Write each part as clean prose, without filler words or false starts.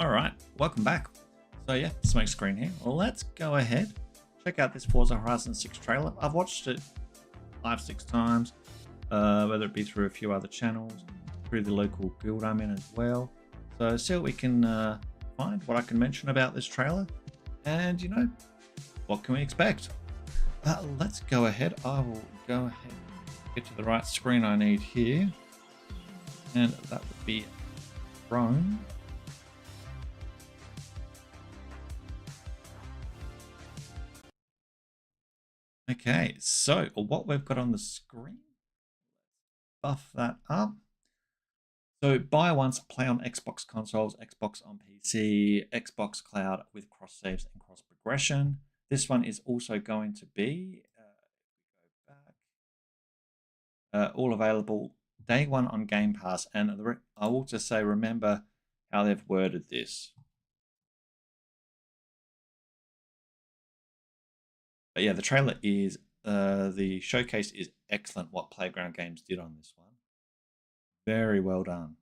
All right, welcome back. So yeah, smoke screen here. Well, let's go ahead, check out this Forza Horizon 6 trailer. I've watched it 5-6 times, whether it be through a few other channels, through the local guild I'm in as well. So see what we can find, what I can mention about this trailer, and what can we expect? Let's go ahead. I will go ahead and get to the right screen I need here, and that would be Chrome. Okay, so what we've got on the screen, buff that up. So buy once, play on Xbox consoles, Xbox on PC, Xbox Cloud with cross saves and cross progression. This one is also going to be all available day one on Game Pass. And I will just say, remember how they've worded this. But yeah, the trailer is, the showcase is excellent what Playground Games did on this one. Very well done.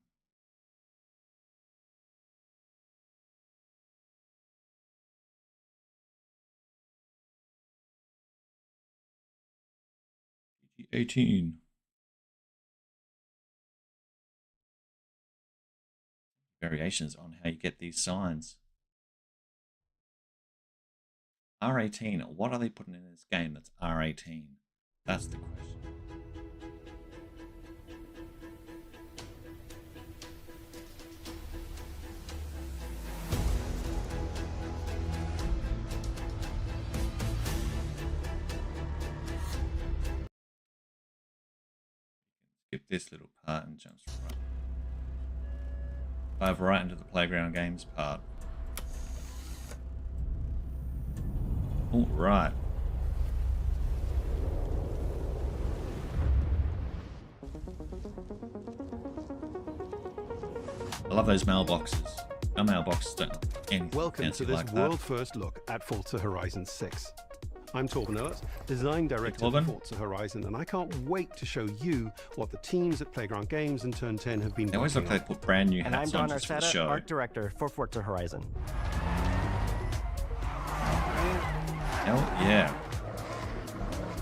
PG-18. Variations on how you get these signs. R18, what are they putting in this game that's R18? That's the question. Skip this little part and jumps right. Dive right into the Playground Games part. All right. I love those mailboxes. Our mailboxes don't look anything Welcome fancy to this like world-first look at Forza Horizon 6. I'm Torben Oert, Design Director for Forza Horizon, and I can't wait to show you what the teams at Playground Games and Turn 10 have been They always look working like they put brand new And I'm hats Don on just for the Arceta, show. Art Director for Forza Horizon. Hell yeah.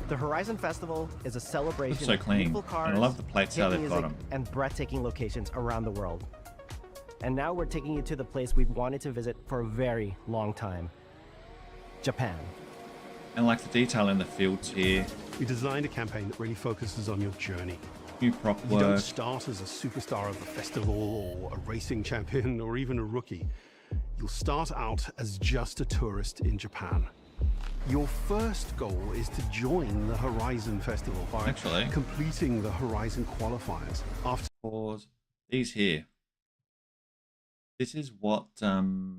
The Horizon Festival is a celebration Looks so of clean. beautiful cars, And I love the plates how hit they've got music, them. and breathtaking locations around the world. And now we're taking you to the place we've wanted to visit for a very long time. Japan. And like the detail in the fields here. We designed a campaign that really focuses on your journey. New prop You don't work. start as a superstar of the festival or a racing champion or even a rookie. You'll start out as just a tourist in Japan. Your first goal is to join the Horizon Festival by completing the Horizon qualifiers. After Pause. These here. This is what Stardays,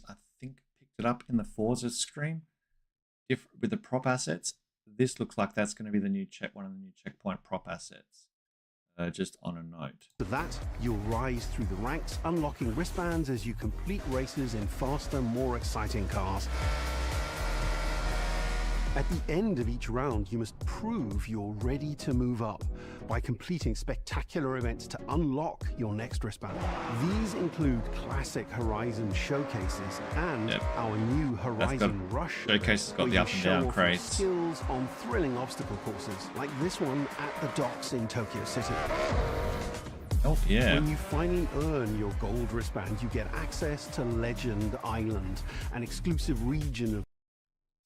I think, picked it up in the Forza screen. With the prop assets, this looks like that's going to be the new one of the new checkpoint prop assets. Just on a note. After that, you'll rise through the ranks, unlocking wristbands as you complete races in faster, more exciting cars. At the end of each round, you must prove you're ready to move up by completing spectacular events to unlock your next wristband. These include classic Horizon showcases and our new Horizon Rush. Showcase has got the up and down crates. Skills on thrilling obstacle courses like this one at the docks in Tokyo City. Oh yeah. When you finally earn your gold wristband, you get access to Legend Island, an exclusive region of.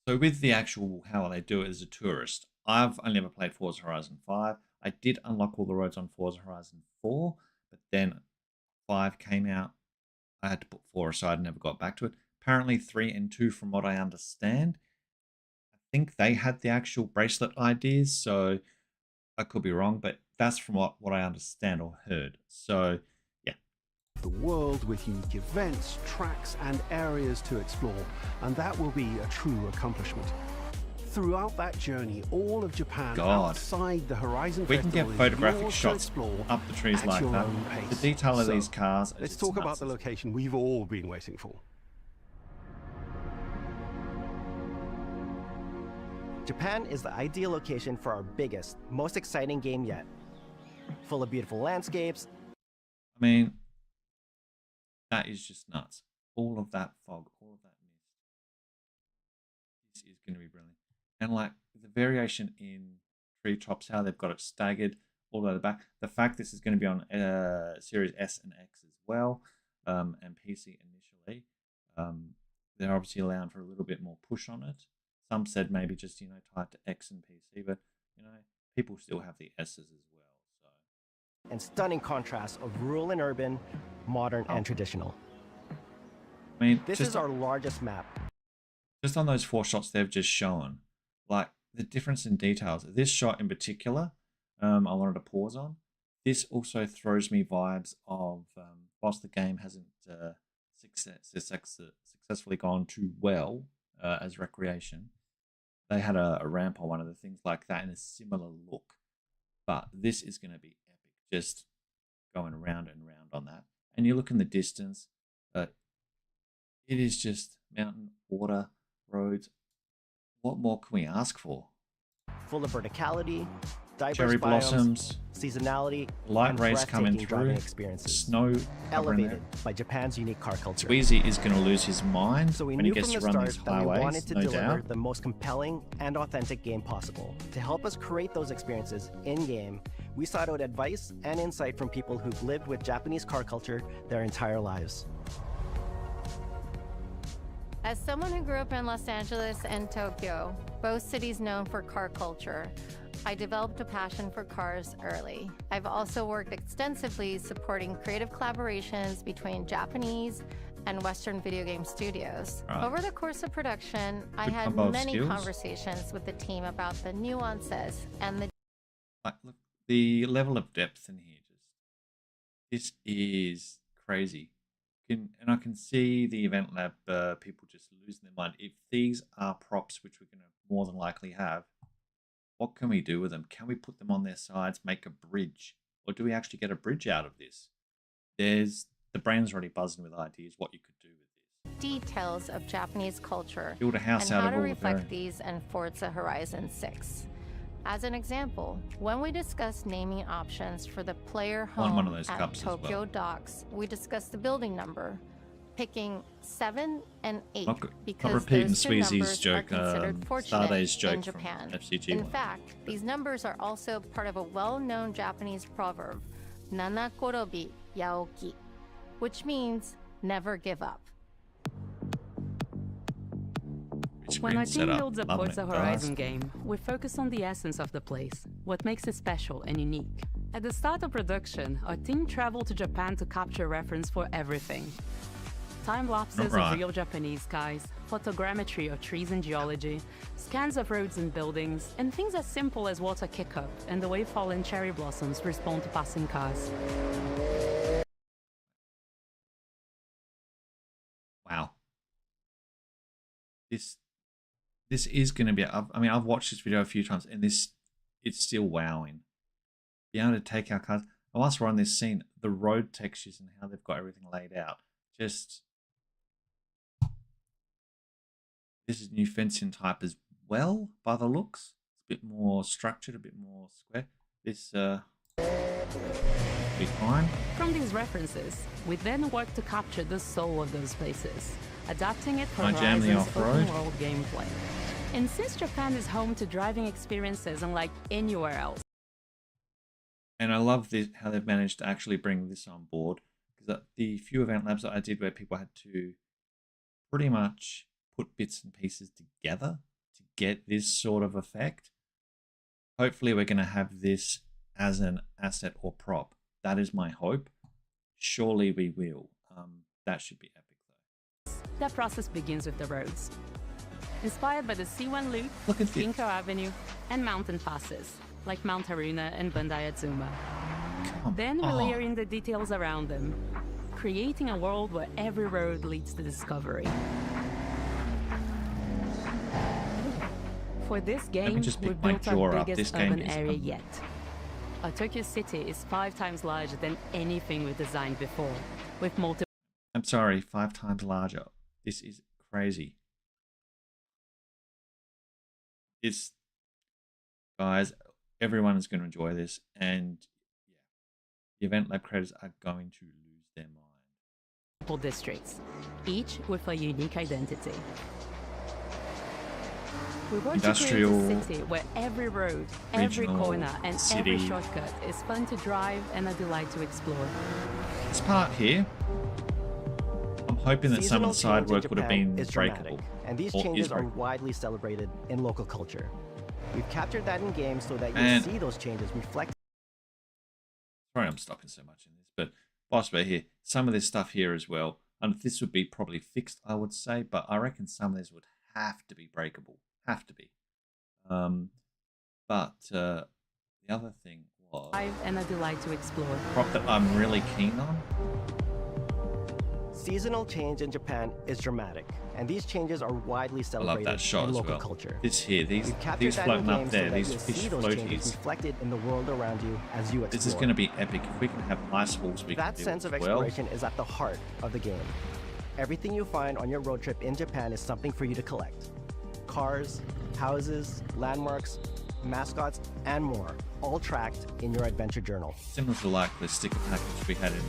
So with the actual how they do it as a tourist, I've only ever played Forza Horizon 5. I did unlock all the roads on Forza Horizon 4, but then 5 came out. I had to put 4 aside and never got back to it. Apparently 3 and 2, from what I understand, I think they had the actual bracelet ideas, so I could be wrong, but that's from what I understand or heard. So the world with unique events, tracks, and areas to explore, and that will be a true accomplishment. Throughout that journey, all of Japan outside the Horizon we can get Festival photographic shots up the trees like that. The detail of these cars. Let's talk about the location we've all been waiting for. Japan is the ideal location for our biggest, most exciting game yet. Full of beautiful landscapes. I mean, That is just nuts. All of that fog, all of that mist. This is going to be brilliant. And like the variation in treetops, how they've got it staggered all the way to the back. The fact this is going to be on Series S and X as well, and PC initially. They're obviously allowing for a little bit more push on it. Some said maybe just, tied to X and PC, but, people still have the S's as well. So. And stunning contrast of rural and urban, modern and traditional. I mean, This is our largest map. Just on those 4 shots they've just shown, like the difference in details. This shot in particular, I wanted to pause on. This also throws me vibes of, whilst the game hasn't successfully gone too well as recreation, they had a ramp on one of the things like that in a similar look. But this is going to be epic, just going round and round on that. And you look in the distance, it is just mountain, water, roads. What more can we ask for? Full of verticality, diverse cherry biomes, blossoms, seasonality, light and rays coming breathtaking driving through, experiences. snow Elevated by Japan's unique car culture. Squeezy is going to lose his mind So we when he knew gets from to the run these start that we highways, wanted to no deliver doubt. the most compelling and authentic game possible. To help us create those experiences in-game, we sought out advice and insight from people who've lived with Japanese car culture their entire lives. As someone who grew up in Los Angeles and Tokyo, both cities known for car culture, I developed a passion for cars early. I've also worked extensively supporting creative collaborations between Japanese and Western video game studios. Right. Over the course of production, I Good had combo of many skills. conversations with the team about the nuances and the Like, look, the level of depth in here, this is crazy. And I can see the event lab people just losing their mind. If these are props, which we're going to more than likely have, what can we do with them? Can we put them on their sides, make a bridge? Or do we actually get a bridge out of this? The brain's already buzzing with ideas what you could do with this. details of Japanese culture Build a house and out how of to all the reflect variant. these in Forza Horizon 6. As an example, when we discussed naming options for the player Want home one of those at cups as Tokyo well. Docks, we discussed the building number, picking 7 and 8 Not because repeating those two Sweezy's numbers joke, are considered fortunate Starday's joke in from Japan. FCG In one. fact, these numbers are also part of a well-known Japanese proverb, "Nanakorobi yaoki," which means never give up. When our team setup. builds a Loving Forza it, Horizon guys. game, we focus on the essence of the place, what makes it special and unique. At the start of production, our team traveled to Japan to capture reference for everything. Time lapses Right. of real Japanese skies, photogrammetry of trees and geology, scans of roads and buildings, and things as simple as water kick-up and the way fallen cherry blossoms respond to passing cars. Wow. This is going to be, I've watched this video a few times and it's still wowing. Be able to take our cars, and whilst we're on this scene, the road textures and how they've got everything laid out, just, this is new fencing type as well by the looks. It's a bit more structured, a bit more square. This, be fine. From these references, we then work to capture the soul of those places, adapting it for Can I jam the Horizon's off-road? open-world gameplay. And since Japan is home to driving experiences unlike anywhere else, And I love this, how they've managed to actually bring this on board. Because the few event labs that I did where people had to pretty much put bits and pieces together to get this sort of effect. Hopefully we're going to have this as an asset or prop. That is my hope. Surely we will. That should be epic though. that process begins with the roads. Inspired by the C1 Loop, Look at this. Ginkgo Avenue, and mountain passes, like Mount Haruna and Bandai Atsuma. Come Then we on. layer in the details around them, creating a world where every road leads to discovery. For this game, just pick we've my built jaw our up. biggest This game urban is area yet. Our Tokyo city is 5 times larger than anything we've designed before, with multiple I'm sorry, 5 times larger. This is crazy. It's, guys, everyone is going to enjoy this, and yeah, the event lab creators are going to lose their mind. districts, each with a unique identity. We want to create a city where every road, every corner, and every shortcut is fun to drive and a delight to explore. This part here, I'm hoping that some of the side work would have been breakable. And these changes are widely celebrated in local culture. We've captured that in game so that you see those changes reflect. Sorry, I'm stopping so much in this, but possibly here, some of this stuff here as well. And this would be probably fixed, I would say, but I reckon some of this would have to be breakable. Have to be. But the other thing was and a delight to explore. Prop that I'm really keen on. Seasonal change in Japan is dramatic, and these changes are widely celebrated in local culture. This here, these floating up there, these fish floaties reflected in the world around you as you explore. This is going to be epic. If we can have ice walls, we can do that sense of exploration is at the heart of the game. Everything you find on your road trip in Japan is something for you to collect. Cars, houses, landmarks, mascots, and more, all tracked in your adventure journal. Similar to like the sticker package we had in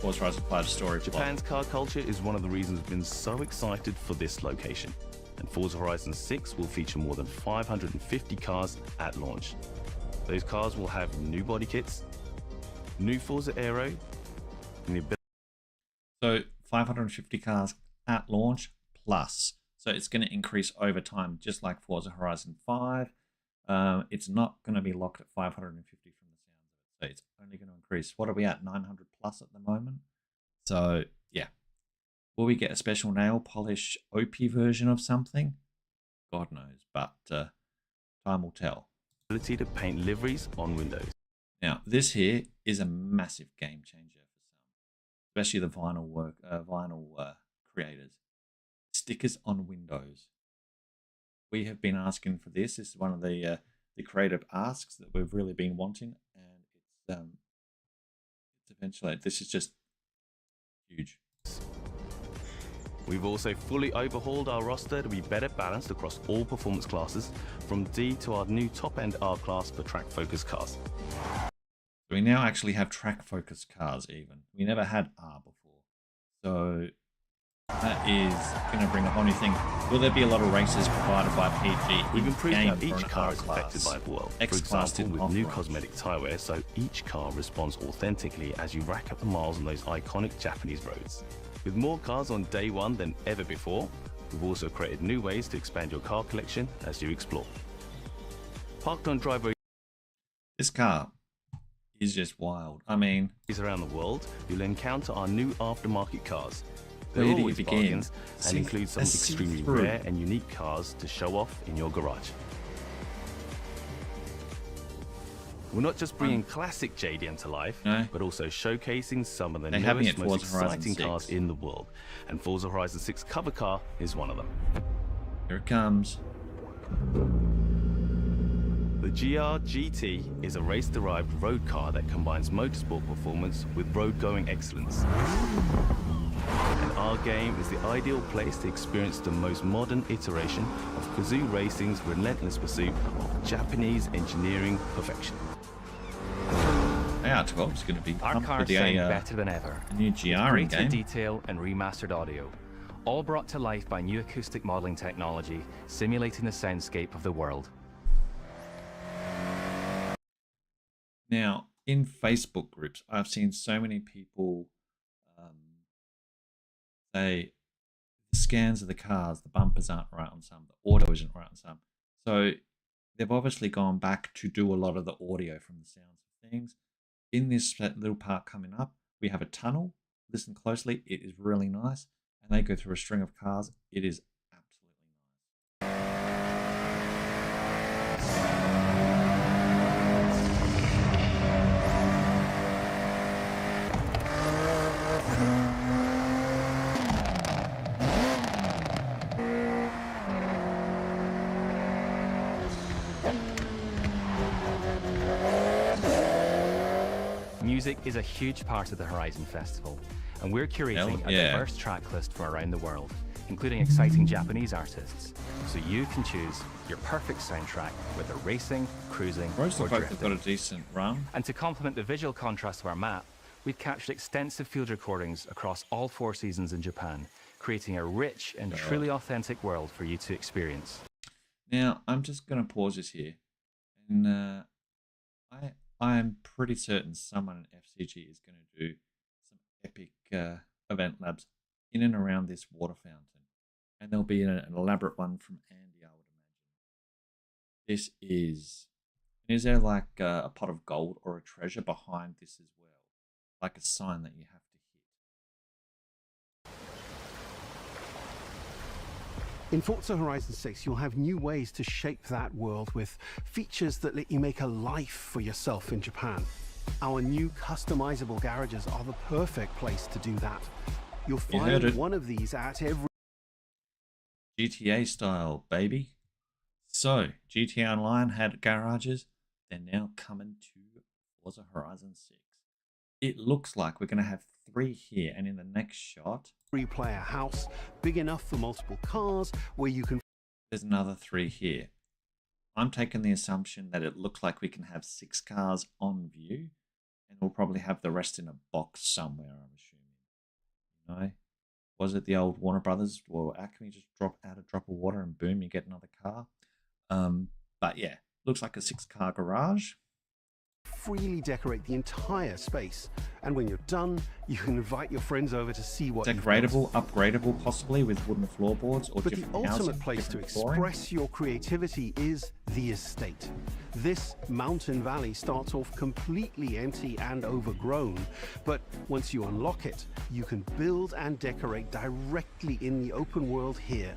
Forza Horizon 5 story. Japan's car culture is one of the reasons we've been so excited for this location. And Forza Horizon 6 will feature more than 550 cars at launch. Those cars will have new body kits, new Forza Aero, and the ability. So 550 cars at launch plus. So it's going to increase over time, just like Forza Horizon 5. It's not going to be locked at 550 from the sound of it. So it's only going to increase. What are we at? 900 plus at the moment. So yeah. Will we get a special nail polish OP version of something? God knows, but time will tell. Ability to paint liveries on windows. Now, this here is a massive game changer for some, especially the vinyl creators. Stickers on windows. We have been asking for this. This is one of the creative asks that we've really been wanting, and it's eventually. This is just huge. We've also fully overhauled our roster to be better balanced across all performance classes, from D to our new top-end R class for track-focused cars. We now actually have track-focused cars even. We never had R before. So that is going to bring a whole new thing. Will there be a lot of races provided by PG? We've improved how each car is affected by the world. For example, with new cosmetic tyre wear, so each car responds authentically as you rack up the miles on those iconic Japanese roads. With more cars on day one than ever before, we've also created new ways to expand your car collection as you explore. Parked on driveway. This car is just wild. I mean, around the world, you'll encounter our new aftermarket cars. They're always bargains and include some extremely rare and unique cars to show off in your garage. We're not just bringing classic JDM to life, but also showcasing some of the newest, most exciting cars in the world. And Forza Horizon 6 cover car is one of them. Here it comes. The GR GT is a race-derived road car that combines motorsport performance with road-going excellence. And our game is the ideal place to experience the most modern iteration of Kazoo Racing's relentless pursuit of Japanese engineering perfection. Yeah, 12 is going to be our cars sound better than ever. A new GR in game. Detail and remastered audio, all brought to life by new acoustic modeling technology, simulating the soundscape of the world. Now, in Facebook groups, I've seen so many people say the scans of the cars, the bumpers aren't right on some, the audio isn't right on some. So they've obviously gone back to do a lot of the audio from the sounds of things. In this little part coming up, we have a tunnel. Listen closely, it is really nice. And they go through a string of cars. It is absolutely Music is a huge part of the Horizon Festival, and we're curating a diverse track list from around the world, including exciting Japanese artists, so you can choose your perfect soundtrack, whether racing, cruising, or drifting. got a decent run. And to complement the visual contrast of our map, We've captured extensive field recordings across all 4 seasons in Japan, creating a rich and truly authentic world for you to experience. Now, I'm just going to pause this here, and I am pretty certain someone at FCG is going to do some epic event labs in and around this water fountain, and there'll be an elaborate one from Andy, I would imagine. This is there like a pot of gold or a treasure behind this as well, like a sign that you have to hit? In Forza Horizon 6, you'll have new ways to shape that world with features that let you make a life for yourself in Japan. Our new customizable garages are the perfect place to do that. You'll find one of these at every GTA style, baby. So, GTA Online had garages. They're now coming to Forza Horizon 6. It looks like we're going to have 3 here, and in the next shot, 3-player house, big enough for multiple cars, where you can... There's another 3 here. I'm taking the assumption that it looks like we can have 6 cars on view, and we'll probably have the rest in a box somewhere, I'm assuming. You know? Was it the old Warner Brothers? Well, Acme just add a drop of water and boom, you get another car. But yeah, looks like a 6-car garage. Freely decorate the entire space, and when you're done, you can invite your friends over to see what decoratable, upgradable, possibly with wooden floorboards or but the ultimate place to express your creativity is the estate. This mountain valley starts off completely empty and overgrown, but once you unlock it, you can build and decorate directly in the open world here,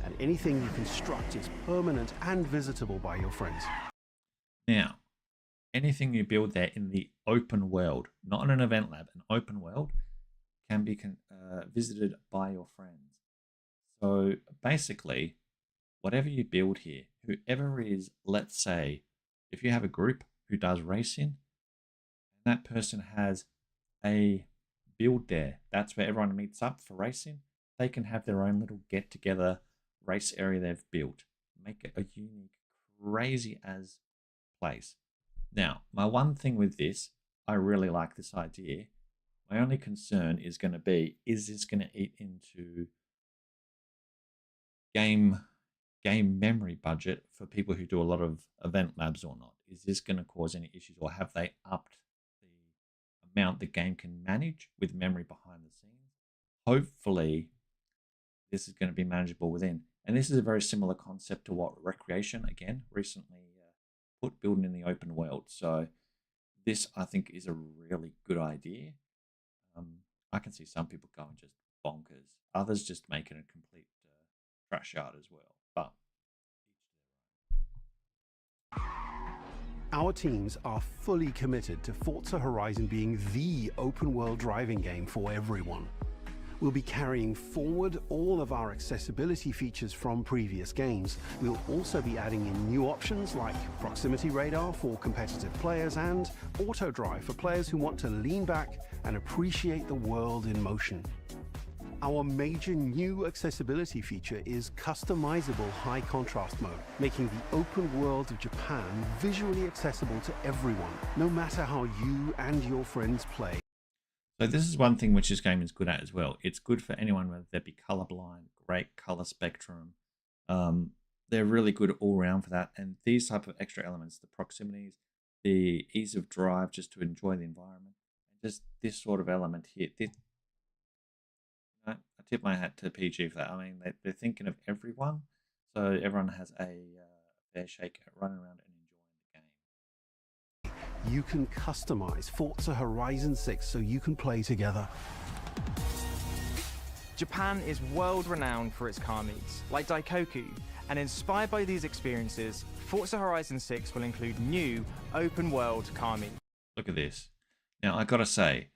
and anything you construct is permanent and visitable by your friends. Now, anything you build there in the open world, not in an event lab, an open world, can be visited by your friends. So basically, whatever you build here, whoever is, let's say, if you have a group who does racing, and that person has a build there, that's where everyone meets up for racing, they can have their own little get-together race area they've built. Make it a unique, crazy as place. Now, my one thing with this, I really like this idea. My only concern is going to be, is this going to eat into game memory budget for people who do a lot of event labs or not? Is this going to cause any issues, or have they upped the amount the game can manage with memory behind the scenes? Hopefully, this is going to be manageable within. And this is a very similar concept to what Recreation, again, recently put building in the open world. So this, I think, is a really good idea. I can see some people going just bonkers. Others just making a complete trash art as well. But our teams are fully committed to Forza Horizon being the open world driving game for everyone. We'll be carrying forward all of our accessibility features from previous games. We'll also be adding in new options like proximity radar for competitive players and auto drive for players who want to lean back and appreciate the world in motion. Our major new accessibility feature is customizable high contrast mode, making the open world of Japan visually accessible to everyone, no matter how you and your friends play. So this is one thing which this game is good at as well. It's good for anyone, whether they be colorblind, great color spectrum. They're really good all around for that. And these type of extra elements, the proximities, the ease of drive, just to enjoy the environment, and just this sort of element here. I tip my hat to PG for that. I mean, they're thinking of everyone, so everyone has a fair shake at running around and you can customize Forza Horizon 6 so you can play together. Japan is world-renowned for its car meets, like Daikoku, and inspired by these experiences, Forza Horizon 6 will include new open-world car meets. Look at this. Now, I gotta say,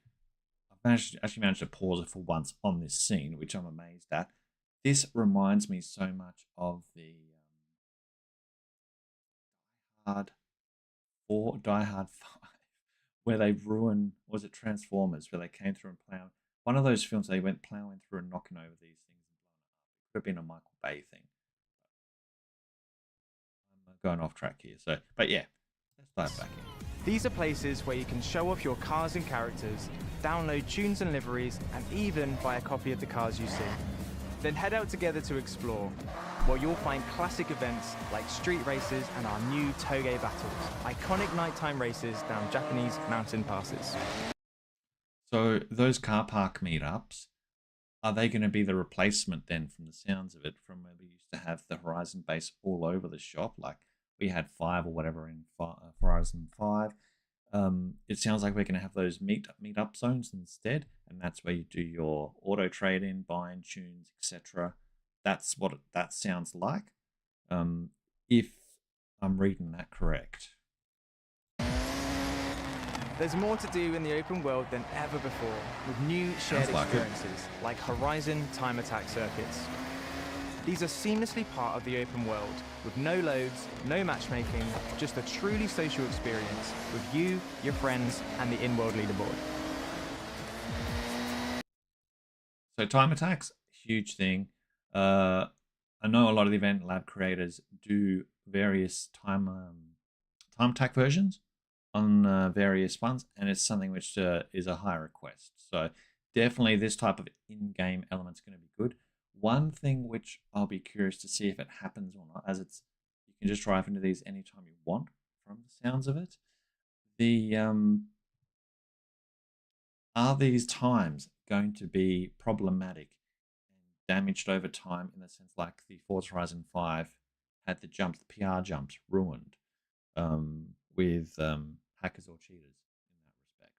I've actually managed to pause it for once on this scene, which I'm amazed at. This reminds me so much of the Die Hard 5, where they ruined, was it Transformers, where they came through and plowed. One of those films, they went plowing through and knocking over these things and blowing it up. It could have been a Michael Bay thing. I'm going off track here. So, but yeah, let's dive back in. These are places where you can show off your cars and characters, download tunes and liveries, and even buy a copy of the cars you see. Then head out together to explore, where you'll find classic events like street races and our new Toge battles, iconic nighttime races down Japanese mountain passes. So those car park meetups, are they going to be the replacement then, from the sounds of it, from where we used to have the Horizon base all over the shop? Like we had 5 or whatever in Horizon 5. It sounds like we're going to have those meet-up zones instead, and that's where you do your auto trade-in, buying tunes, etc. That's what that sounds like, if I'm reading that correct. There's more to do in the open world than ever before, with new shared experiences like Horizon Time Attack circuits. These are seamlessly part of the open world, with no loads, no matchmaking, just a truly social experience with you, your friends, and the in-world leaderboard. So time attacks, huge thing. I know a lot of the Event Lab creators do various time attack versions on various ones, and it's something which is a high request. So definitely this type of in-game element is going to be good. One thing which I'll be curious to see if it happens or not, as you can just drive into these anytime you want from the sounds of it. Are these times going to be problematic and damaged over time, in the sense like the Forza Horizon 5 had the PR jumps ruined with hackers or cheaters in that respect?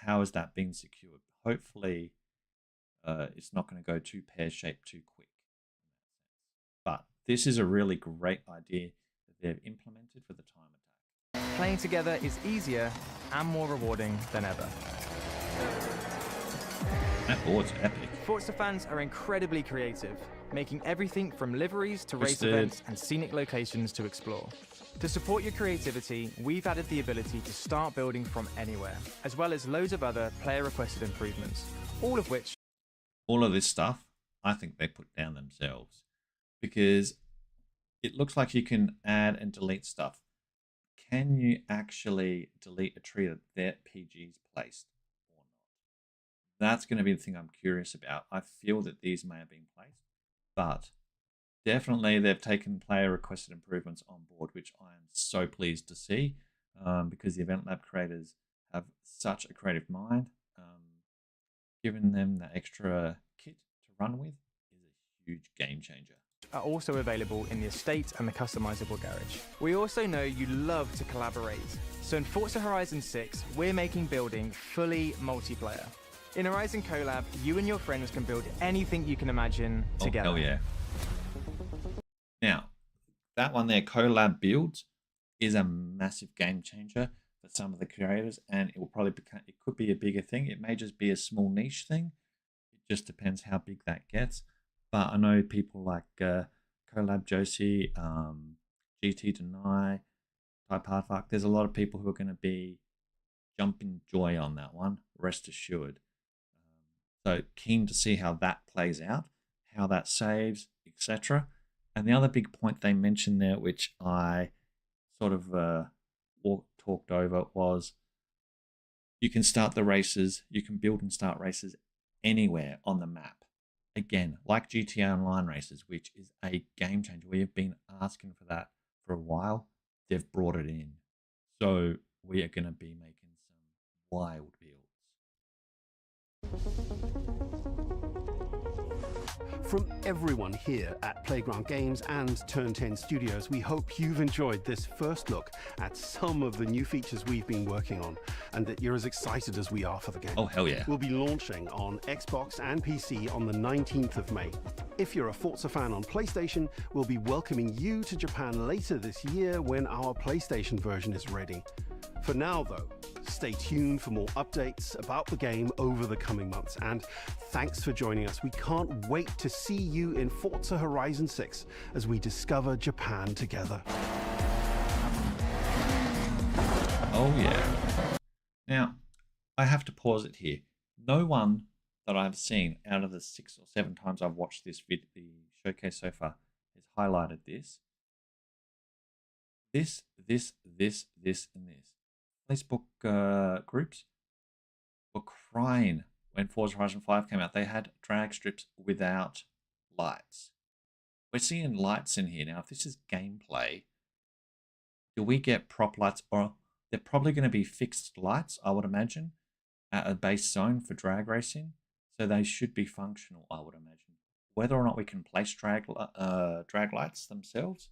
How has that been secured? Hopefully it's not going to go too pear-shaped too quick. But this is a really great idea that they've implemented for the time attack. Playing together is easier and more rewarding than ever. That board's epic. Forza fans are incredibly creative, making everything from liveries to race events and scenic locations to explore. To support your creativity, we've added the ability to start building from anywhere, as well as loads of other player-requested improvements, all of this stuff, I think they put down themselves, because it looks like you can add and delete stuff. Can you actually delete a tree that their PG's placed or not? That's going to be the thing I'm curious about. I feel that these may have been placed, but definitely they've taken player requested improvements on board, which I am so pleased to see, because the Event Lab creators have such a creative mind. Giving them that extra kit to run with is a huge game changer. Are also available in the estate and the customizable garage. We also know you love to collaborate, so in Forza Horizon 6, we're making building fully multiplayer. In Horizon Collab, you and your friends can build anything you can imagine together. Oh, hell yeah. Now, that one there, Collab builds, is a massive game changer for some of the creators, and it will probably become, it could be a bigger thing. It may just be a small niche thing. It just depends how big that gets. But I know people like Collab Josie, GT Deny, Type Hardfuck. There's a lot of people who are going to be jumping joy on that one, rest assured. So keen to see how that plays out, how that saves, etc. And the other big point they mentioned there, which I sort of talked over, was you can start the races, you can build and start races anywhere on the map. Again, like GTA Online races, which is a game changer. We have been asking for that for a while. They've brought it in. So we are going to be making some wild builds. From everyone here at Playground Games and Turn 10 Studios, we hope you've enjoyed this first look at some of the new features we've been working on, and that you're as excited as we are for the game. Oh, hell yeah. We'll be launching on Xbox and PC on the 19th of May. If you're a Forza fan on PlayStation, we'll be welcoming you to Japan later this year when our PlayStation version is ready. For now, though, stay tuned for more updates about the game over the coming months, and thanks for joining us. We can't wait to see you in Forza Horizon 6 as we discover Japan together. Oh yeah. Now, I have to pause it here. No one that I've seen out of the 6 or 7 times I've watched this the showcase so far has highlighted this. this, and this. Facebook groups were crying when Forza Horizon 5 came out. They had drag strips without lights. We're seeing lights in here now. If this is gameplay, do we get prop lights? Or they're probably going to be fixed lights, I would imagine, at a base zone for drag racing. So they should be functional, I would imagine. Whether or not we can place drag lights themselves,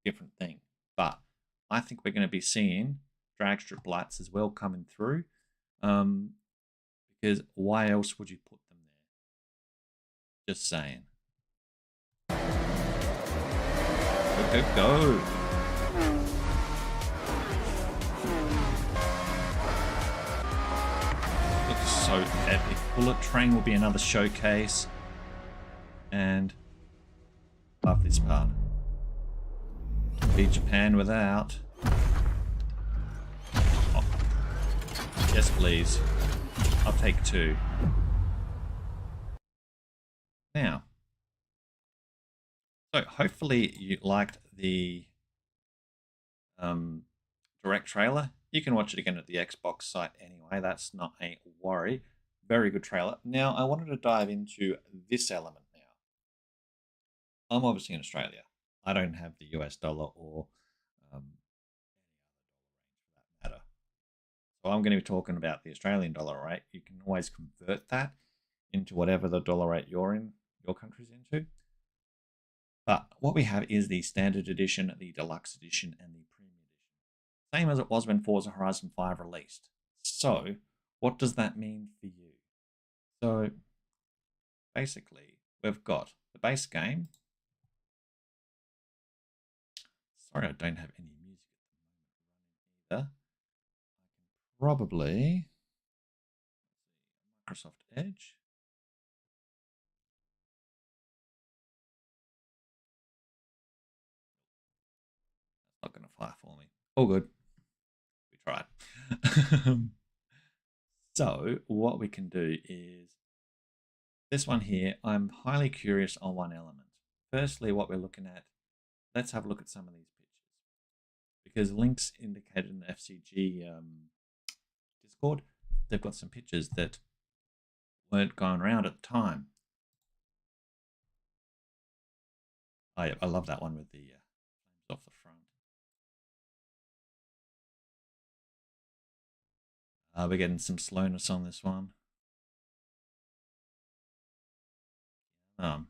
different thing. But I think we're going to be seeing drag strip lights as well coming through. Because why else would you put them there? Just saying. Go. Looks so epic. Bullet Train will be another showcase. And love this part. Be Japan without. Oh. Yes, please. I'll take 2. Now, so hopefully you liked the direct trailer. You can watch it again at the Xbox site anyway. That's not a worry. Very good trailer. Now, I wanted to dive into this element now. I'm obviously in Australia. I don't have the US dollar or any other dollar range for that matter. So I'm going to be talking about the Australian dollar rate. You can always convert that into whatever the dollar rate your country's into. But what we have is the standard edition, the deluxe edition, and the premium edition. Same as it was when Forza Horizon 5 released. So what does that mean for you? So basically, we've got the base game. Sorry, I don't have any music at the moment running either. I can probably Microsoft Edge. That's not going to fire for me. All good. We tried. So what we can do is this one here. I'm highly curious on one element. Firstly, what we're looking at. Let's have a look at some of these pictures. Because links indicated in the FCG Discord, they've got some pictures that weren't going around at the time. I love that one with the flames off the front. We're getting some slowness on this one. I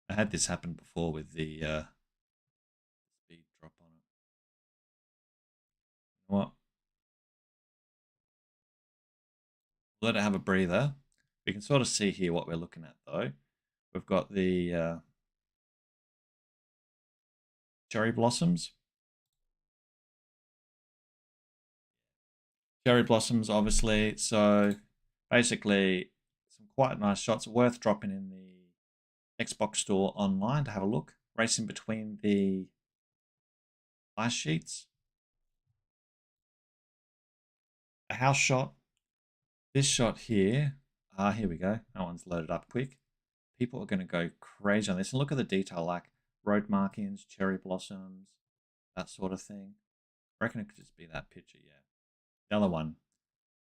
had this happen before with the speed drop on it. You know what? Let it have a breather. We can sort of see here what we're looking at though. We've got the cherry blossoms. Cherry blossoms, obviously. So basically, some quite nice shots. Worth dropping in the Xbox store online to have a look. Racing between the ice sheets. A house shot. This shot here. Here we go. That one's loaded up quick. People are going to go crazy on this. And look at the detail, like road markings, cherry blossoms, that sort of thing. I reckon it could just be that picture, yeah. The other one,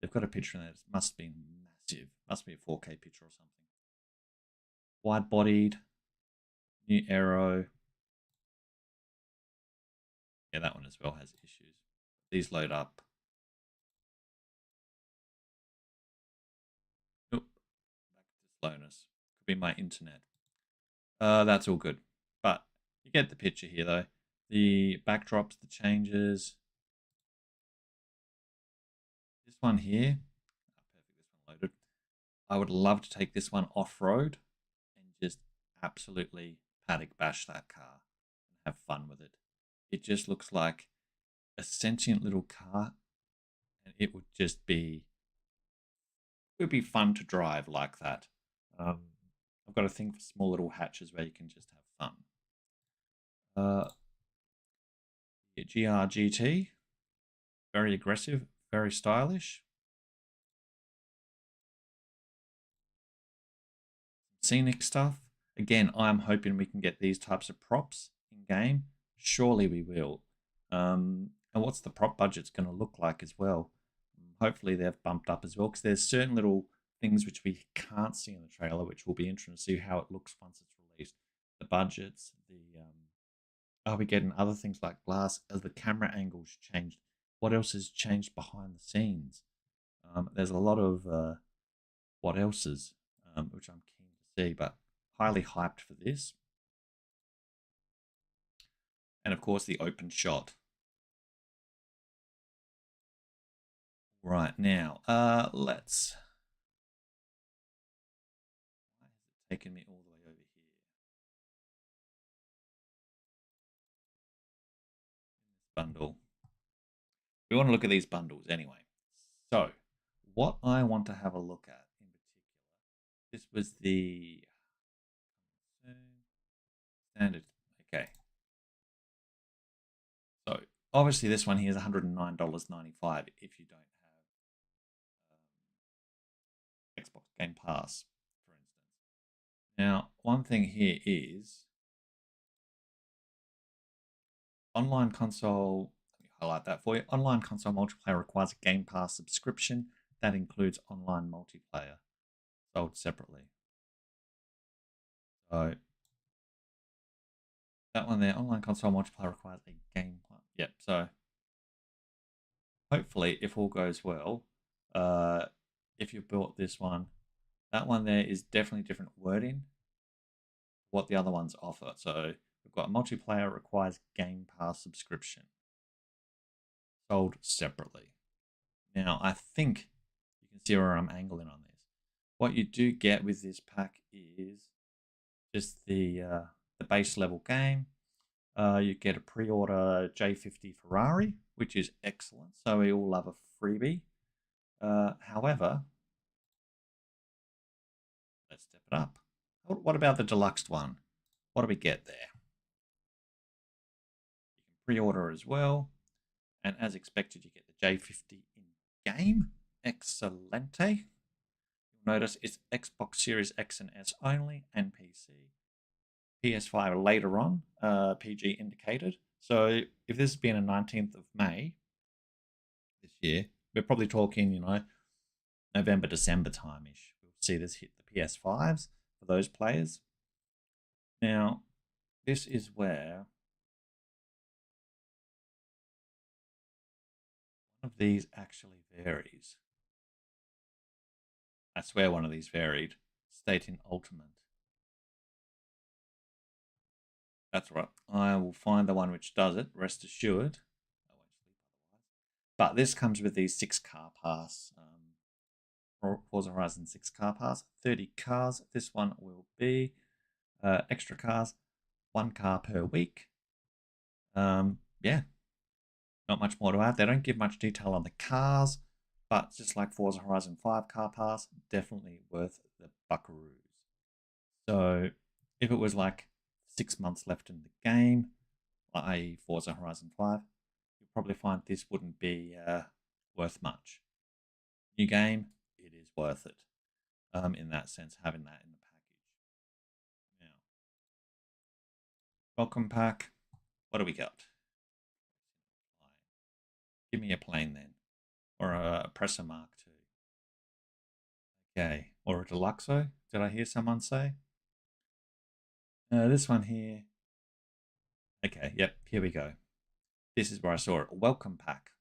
they've got a picture in there. It must be massive. Must be a 4K picture or something. Wide-bodied, new aero. Yeah, that one as well has issues. These load up. Nope. Back to slowness. Could be my internet. That's all good. But you get the picture here, though. The backdrops, the changes. This one here. Perfect. This one loaded. I would love to take this one off-road and just absolutely paddock bash that car and have fun with it. It just looks like a sentient little car, and it would just be, it would be fun to drive like that. I've got a thing for small little hatches where you can just have fun. GRGT, very aggressive, very stylish. Scenic stuff. Again, I'm hoping we can get these types of props in game? Surely we will. And what's the prop budget's going to look like as well? Hopefully they've bumped up as well, because there's certain little things which we can't see in the trailer, which will be interesting to see how it looks once it's released. The budgets, are we getting other things like glass? As the camera angles changed, what else has changed behind the scenes? There's a lot of what else's, which I'm keen to see, but highly hyped for this. And of course, the open shot. Right now, let's. Why has it taken me all the way over here? Bundle. We want to look at these bundles anyway. So, what I want to have a look at in particular, this was the standard. Okay. So, obviously, this one here is $109.95 if you don't have Xbox Game Pass, for instance. Now, one thing here is online console. Let me highlight that for you. Online console multiplayer requires a Game Pass subscription. That includes online multiplayer, sold separately. So that one there, online console multiplayer requires a Game Pass. Yep. So hopefully, if all goes well, if you bought this one, that one there is definitely different wording. What the other ones offer. So we've got multiplayer requires Game Pass subscription, sold separately. Now I think you can see where I'm angling on this. What you do get with this pack is just the base level game. You get a pre-order J50 Ferrari, which is excellent. So we all love a freebie. However, let's step it up. What about the deluxe one? What do we get there? You can pre-order as well. And as expected, you get the J50 in game. Excelente. You'll notice it's Xbox Series X and S only and PC. PS5 later on, PG indicated. So if this has been a 19th of May this year, we're probably talking, November, December time-ish. We'll see this hit the PS5s for those players. Now, this is where one of these actually varies. I swear one of these varied. Stating Ultimate. That's right. I will find the one which does it, rest assured. I won't sleep otherwise. But this comes with these 6 car pass. Forza Horizon 6 car pass. 30 cars. This one will be extra cars. 1 car per week. Yeah. Not much more to add. They don't give much detail on the cars. But just like Forza Horizon 5 car pass, definitely worth the buckaroos. So if it was like 6 months left in the game, i.e. Forza Horizon 5, you'll probably find this wouldn't be worth much. New game, it is worth it in that sense, having that in the package. Now, welcome pack, what do we got? Give me a plane then, or a Presser Mark II. Okay, or a Deluxo, did I hear someone say? This one here. Okay, yep, here we go. This is where I saw it. Welcome pack.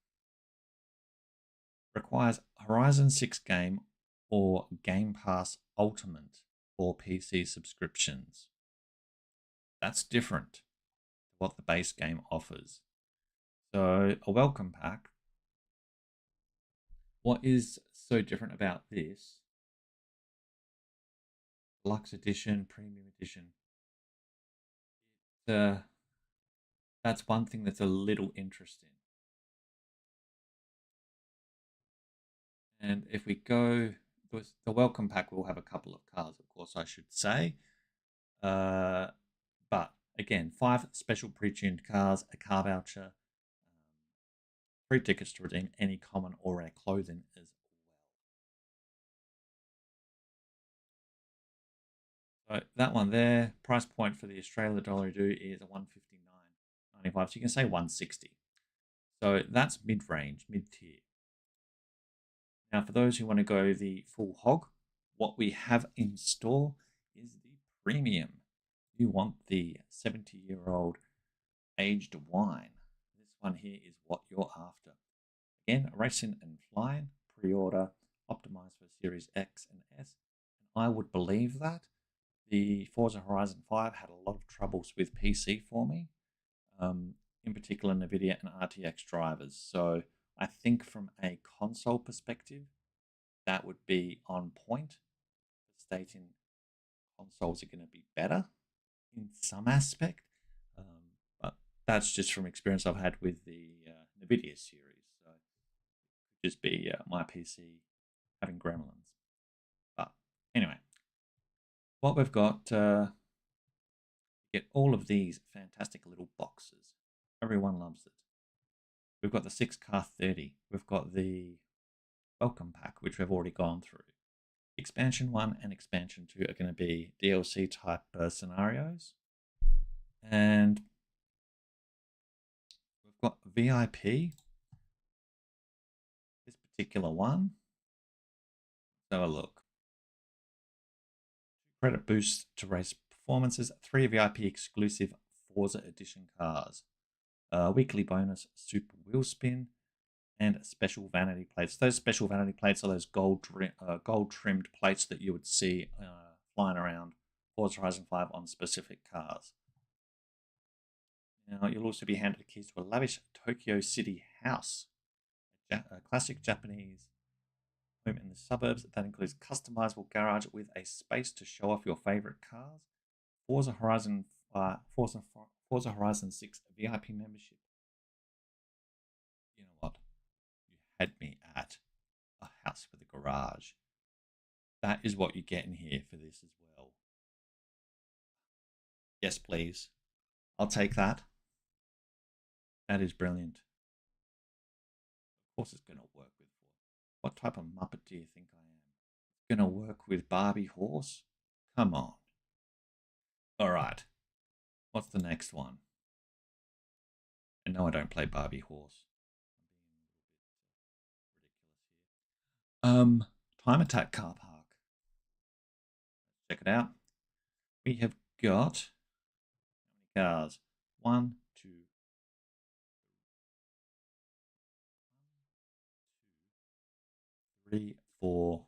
Requires Horizon 6 game or Game Pass Ultimate for PC subscriptions. That's different to what the base game offers. So a welcome pack. What is so different about this? Deluxe edition, premium edition. That's one thing that's a little interesting. And if we go, the welcome pack will have a couple of cars, of course, I should say. But again, 5 special pre-tuned cars, a car voucher, 3 tickets to redeem any common or rare clothing as well. So that one there, price point for the Australia dollar do is a $159. 95, so you can say 160. So that's mid-range, mid-tier. Now, for those who want to go the full hog, what we have in store is the premium. You want the 70-year-old aged wine. This one here is what you're after. Again, racing and flying, pre-order, optimized for Series X and S. And I would believe that. The Forza Horizon 5 had a lot of troubles with PC for me, in particular NVIDIA and RTX drivers. So I think from a console perspective, that would be on point, stating consoles are going to be better in some aspect. But that's just from experience I've had with the NVIDIA series. So it could just be my PC having gremlins. But anyway, what we've got, get all of these fantastic little boxes. Everyone loves it. We've got the 6-car 30. We've got the welcome pack, which we've already gone through. Expansion 1 and Expansion 2 are going to be DLC type scenarios. And we've got VIP. This particular one. Let's have a look. Credit boost to race performances. 3 VIP exclusive Forza Edition cars. Weekly bonus super wheel spin. And special vanity plates. Those special vanity plates are those gold trimmed plates that you would see flying around Forza Horizon 5 on specific cars. Now, you'll also be handed keys to a lavish Tokyo City house, a classic Japanese home in the suburbs that includes customizable garage with a space to show off your favorite cars, Forza Horizon 6 VIP membership. You know what? You had me at a house with a garage. That is what you get in here for this as well. Yes, please. I'll take that. That is brilliant. Of course it's going to work with Forza. What type of Muppet do you think I am? It's going to work with Barbie Horse? Come on. All right. What's the next one? And no, I don't play Barbie Horse. I'm being a little bit ridiculous here. Time Attack Car Park. Check it out. We have got how many cars? 1, 2, 3, 4,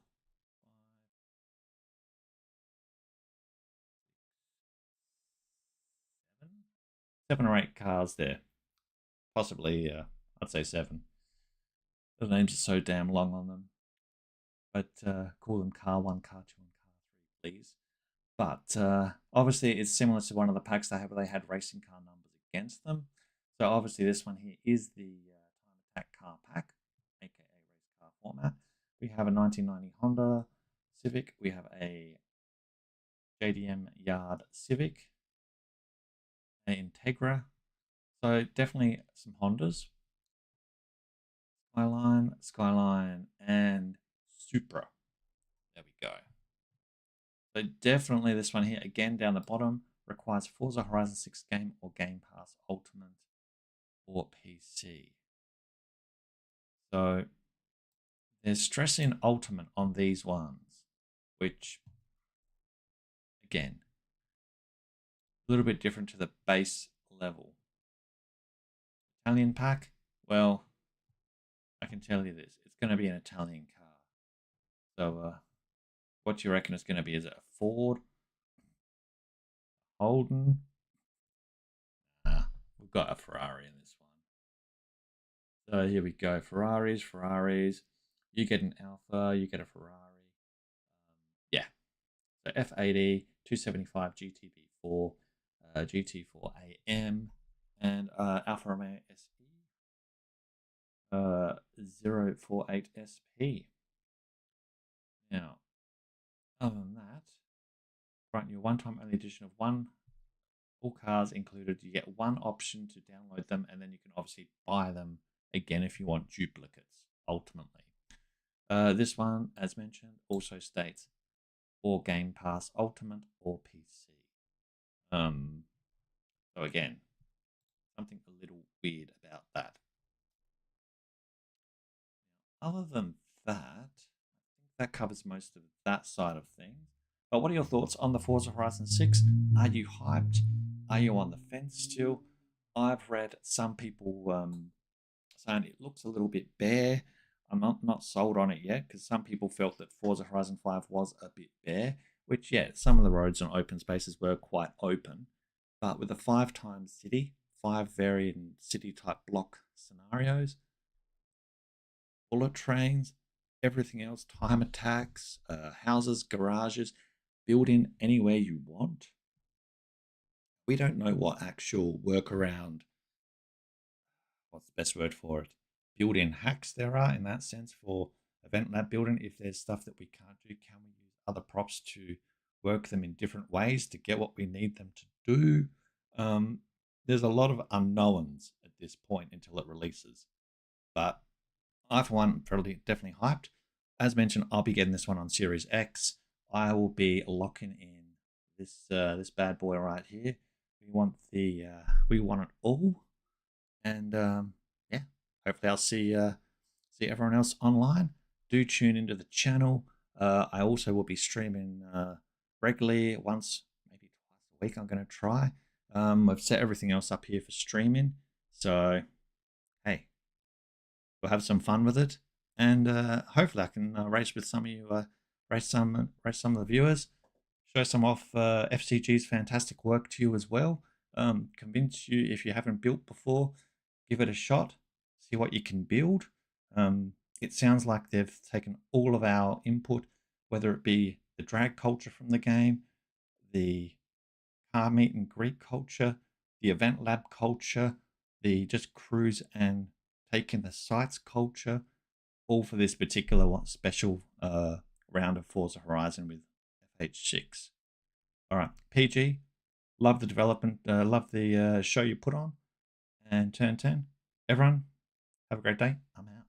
5, 7 or 8 cars there. Possibly, I'd say 7. The names are so damn long on them. But call them Car 1, Car 2, and Car 3, please. But obviously, it's similar to one of the packs they have where they had racing car numbers against them. So obviously, this one here is the Time Attack Car Pack, aka race car format. We have a 1990 Honda Civic. We have a JDM Yard Civic, an Integra. So definitely some Hondas. Skyline, and Supra. There we go. So definitely this one here, again down the bottom, requires Forza Horizon 6 game or Game Pass Ultimate or PC. So they're stressing Ultimate on these ones, which, again, a little bit different to the base level. Italian pack, well, I can tell you this, it's going to be an Italian car. So what do you reckon it's going to be? Is it a Ford? Holden? Nah, we've got a Ferrari in this one. So here we go. Ferraris. You get an Alfa, you get a Ferrari. Yeah. So F80, 275 GTB4, GT4 AM, and Alfa Romeo SE 048 SP. Now, other than that, grant you a one-time only edition of all cars included. You get one option to download them, and then you can obviously buy them again if you want duplicates, ultimately. This one, as mentioned, also states or Game Pass Ultimate or PC. So again, something a little weird about that. Other than that, I think that covers most of that side of things. But what are your thoughts on the Forza Horizon 6? Are you hyped? Are you on the fence still? I've read some people saying it looks a little bit bare. I'm not sold on it yet because some people felt that Forza Horizon 5 was a bit bare, which, yeah, some of the roads and open spaces were quite open. But with a 5-times city, 5 varying city type block scenarios, bullet trains, everything else, time attacks, houses, garages, build in anywhere you want. We don't know what actual workaround, what's the best word for it, built-in hacks there are in that sense for event lab building. If there's stuff that we can't do, can we use other props to work them in different ways to get what we need them to do? There's a lot of unknowns at this point until it releases. But I, for one, am definitely hyped. As mentioned, I'll be getting this one on Series X. I will be locking in this bad boy right here. We want it all, and yeah, hopefully I'll see everyone else online. Do tune into the channel. I also will be streaming regularly, once, maybe twice a week. I'm going to try. I've set everything else up here for streaming, so hey, we'll have some fun with it, and hopefully I can race with some of you, race some of the viewers, show some off FCG's fantastic work to you as well. Convince you, if you haven't built before, give it a shot, see what you can build. It sounds like they've taken all of our input, whether it be the drag culture from the game, the car meet and greet culture, the event lab culture, the just cruise and take in the sights culture, all for this particular special round of Forza Horizon with FH6. All right, PG, love the development, love the show you put on, and Turn 10. Everyone, have a great day. I'm out.